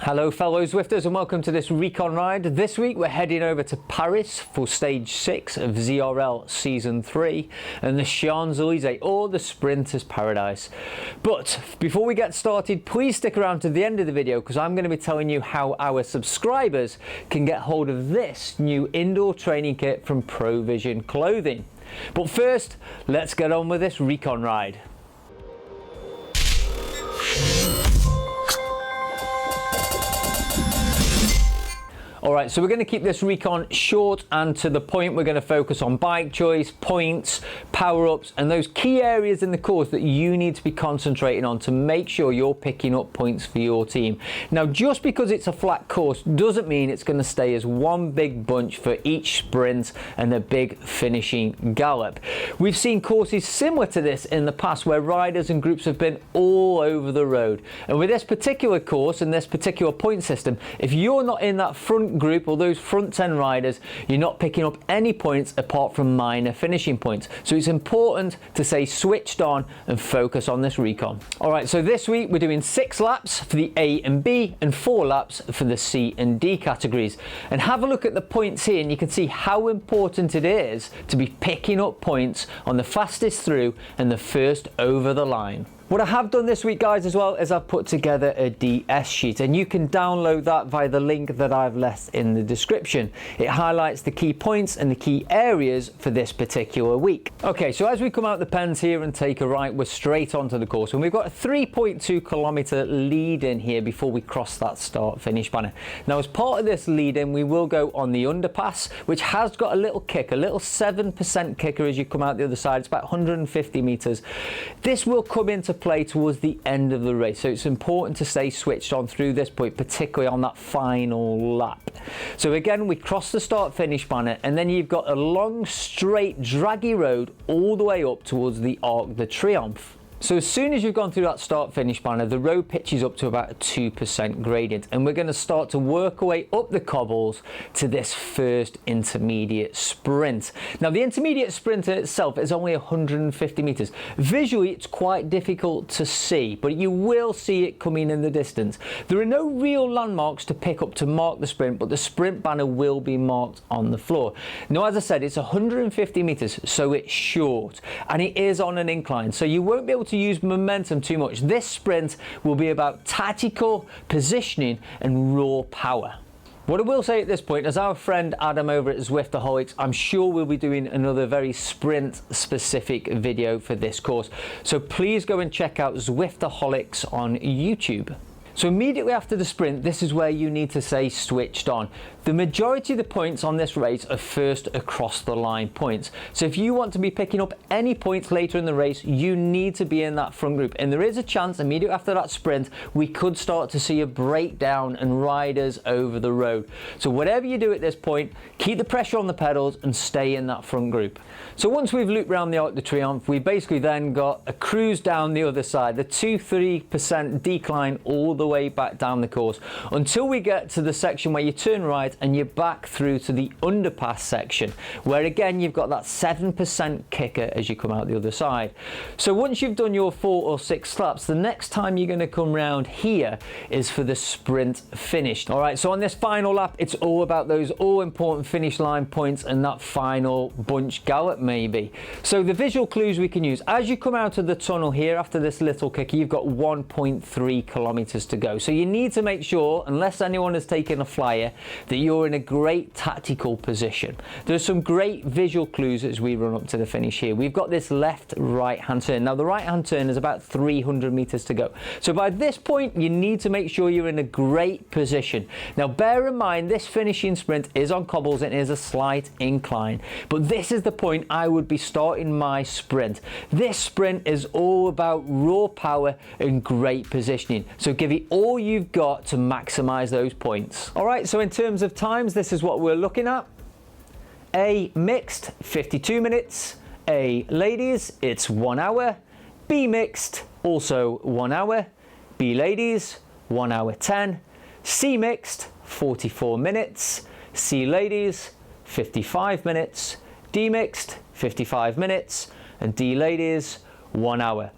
Hello fellow Zwifters and welcome to this Recon Ride. This week we're heading over to Paris for stage 6 of WTRL season 3 and the Champs Elysees, or the Sprinter's Paradise. But before we get started, please stick around to the end of the video because I'm going to be telling you how our subscribers can get hold of this new indoor training kit from Provision Clothing. But first, let's get on with this Recon Ride. Alright, so we're going to keep this recon short and to the point. We're going to focus on bike choice, points, power-ups and those key areas in the course that you need to be concentrating on to make sure you're picking up points for your team. Now, just because it's a flat course doesn't mean it's going to stay as one big bunch for each sprint and a big finishing gallop. We've seen courses similar to this in the past where riders and groups have been all over the road. And with this particular course and this particular point system, if you're not in that front group or those front 10 riders, you're not picking up any points apart from minor finishing points. So it's important to stay switched on and focus on this recon. Alright, so this week we're doing 6 laps for the A and B and 4 laps for the C and D categories. And have a look at the points here and you can see how important it is to be picking up points on the fastest through and the first over the line. What I have done this week, guys, as well, is I've put together a DS sheet and you can download that via the link that I've left in the description. It highlights the key points and the key areas for this particular week. Okay, so as we come out the pens here and take a right, we're straight onto the course and we've got a 3.2 kilometer lead in here before we cross that start finish banner. Now, as part of this lead in, we will go on the underpass, which has got a little kick, a little 7% kicker as you come out the other side. It's about 150 meters. This will come into play towards the end of the race, so it's important to stay switched on through this point, particularly on that final lap. So again, we cross the start finish banner and then you've got a long straight draggy road all the way up towards the Arc de Triomphe. So as soon as you've gone through that start finish banner, the road pitches up to about a 2% gradient and we're going to start to work our way up the cobbles to this first intermediate sprint. Now, the intermediate sprint in itself is only 150 meters. Visually, it's quite difficult to see, but you will see it coming in the distance. There are no real landmarks to pick up to mark the sprint, but the sprint banner will be marked on the floor. Now, as I said, it's 150 meters, so it's short and it is on an incline, so you won't be able to use momentum too much. This sprint will be about tactical positioning and raw power. What I will say at this point, as our friend Adam over at Zwiftaholics, I'm sure we'll be doing another very sprint specific video for this course, so please go and check out Zwiftaholics on YouTube. So immediately after the sprint, this is where you need to stay switched on. The majority of the points on this race are first across the line points. So if you want to be picking up any points later in the race, you need to be in that front group. And there is a chance immediately after that sprint, we could start to see a breakdown and riders over the road. So whatever you do at this point, keep the pressure on the pedals and stay in that front group. So once we've looped around the Arc de Triomphe, we basically then got a cruise down the other side, the 2-3% decline all the way back down the course until we get to the section where you turn right and you're back through to the underpass section, where again you've got that 7% kicker as you come out the other side. So once you've done your 4 or 6 laps, the next time you're going to come round here is for the sprint finish. All right, so on this final lap, it's all about those all-important finish line points and that final bunch gallop maybe. So the visual clues we can use, as you come out of the tunnel here after this little kicker, you've got 1.3 kilometers to go. So you need to make sure, unless anyone has taken a flyer, that you're in a great tactical position. There's some great visual clues as we run up to the finish here. We've got this left right hand turn. Now the right hand turn is about 300 meters to go. So by this point you need to make sure you're in a great position. Now bear in mind this finishing sprint is on cobbles and is a slight incline, but this is the point I would be starting my sprint. This sprint is all about raw power and great positioning. So give it all you've got to maximize those points. All right, so in terms of times, this is what we're looking at. A mixed, 52 minutes. A ladies, it's 1 hour. B mixed, also 1 hour. B ladies, 1 hour 10. C mixed, 44 minutes. C ladies, 55 minutes. D mixed, 55 minutes. And D ladies, 1 hour.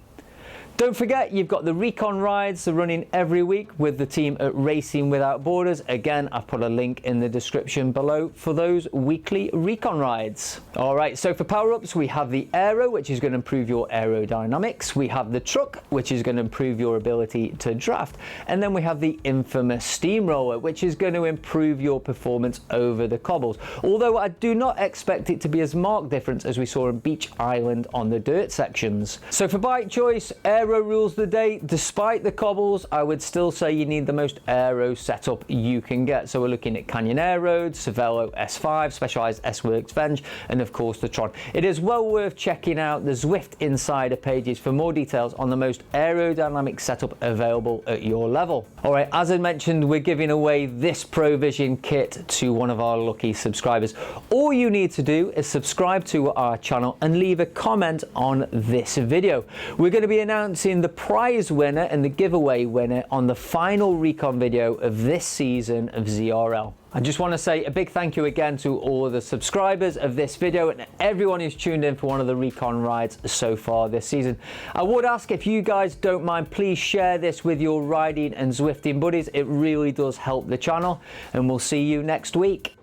Don't forget, you've got the Recon Rides, they're running every week with the team at Racing Without Borders. Again, I've put a link in the description below for those weekly Recon Rides. All right, so for power-ups, we have the Aero, which is going to improve your aerodynamics. We have the Truck, which is going to improve your ability to draft. And then we have the infamous Steamroller, which is going to improve your performance over the cobbles. Although I do not expect it to be as marked difference as we saw in Beach Island on the dirt sections. So for bike choice, Aero rules the day. Despite the cobbles, I would still say you need the most aero setup you can get. So we're looking at Canyon Air Road, Cervelo S5, Specialized S-Works Venge, and of course the Tron. It is well worth checking out the Zwift insider pages for more details on the most aerodynamic setup available at your level. All right, as I mentioned, we're giving away this Provision kit to one of our lucky subscribers. All you need to do is subscribe to our channel and leave a comment on this video. We're going to be announcing the prize winner and the giveaway winner on the final Recon video of this season of ZRL. I just want to say a big thank you again to all of the subscribers of this video and everyone who's tuned in for one of the Recon rides so far this season. I would ask, if you guys don't mind, please share this with your riding and Zwifting buddies. It really does help the channel, and we'll see you next week.